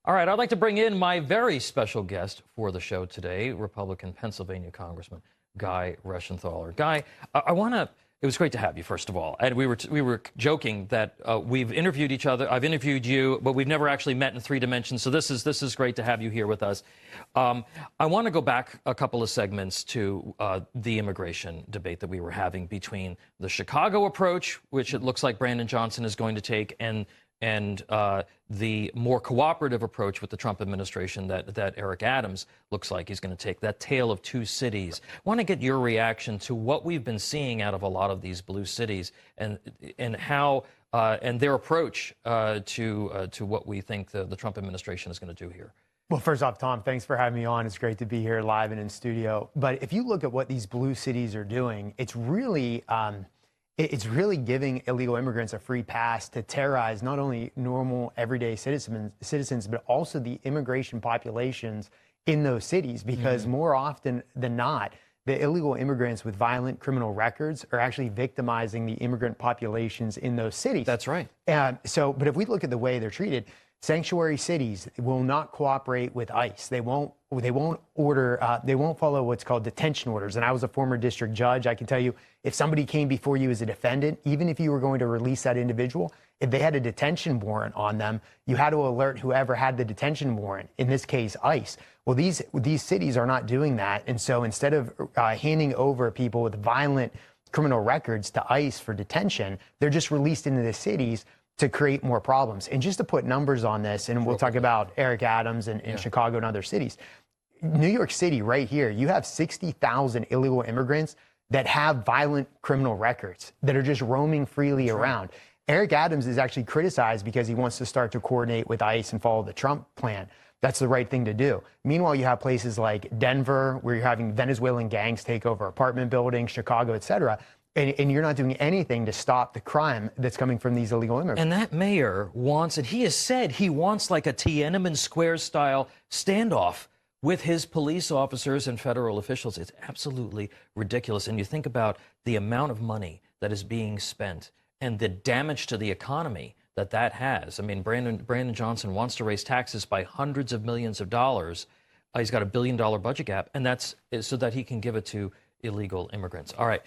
All right, I'd like to bring in my very special guest for the show today, Republican Pennsylvania Congressman Guy Reschenthaler. Guy, I want to. It was great to have you, first of all. And we were joking that we've interviewed each other. I've interviewed you, but we've never actually met in three dimensions. So this is great to have you here with us. I want to go back a couple of segments to the immigration debate that we were having between the Chicago approach, which it looks like Brandon Johnson is going to take, and the more cooperative approach with the Trump administration that Eric Adams looks like he's going to take, that tale of two cities. I want to get your reaction to what we've been seeing out of a lot of these blue cities and how and their approach to what we think the Trump administration is going to do here. Well, first off, Tom, thanks for having me on. It's great to be here live and in studio. But if you look at what these blue cities are doing, it's really giving illegal immigrants a free pass to terrorize not only normal, everyday citizens, but also the immigration populations in those cities. Because more often than not, the illegal immigrants with violent criminal records are actually victimizing the immigrant populations in those cities. That's right. But if we look at the way they're treated, sanctuary cities will not cooperate with ICE. They won't follow what's called detention orders. And I was a former district judge. I can tell you, if somebody came before you as a defendant, even if you were going to release that individual, if they had a detention warrant on them, you had to alert whoever had the detention warrant, in this case, ICE. Well, these cities are not doing that. And so instead of handing over people with violent criminal records to ICE for detention, they're just released into the cities to create more problems. And just to put numbers on this, and we'll talk about Eric Adams and Chicago and other cities. New York City, right here, you have 60,000 illegal immigrants that have violent criminal records that are just roaming freely around. Eric Adams is actually criticized because he wants to start to coordinate with ICE and follow the Trump plan. That's the right thing to do. Meanwhile, you have places like Denver, where you're having Venezuelan gangs take over apartment buildings, Chicago, et cetera. And you're not doing anything to stop the crime that's coming from these illegal immigrants. And that mayor wants, and he has said he wants like a Tiananmen Square style standoff with his police officers and federal officials. It's absolutely ridiculous. And you think about the amount of money that is being spent and the damage to the economy that has. I mean, Brandon Johnson wants to raise taxes by hundreds of millions of dollars. He's got $1 billion budget gap, and that's so that he can give it to illegal immigrants. All right.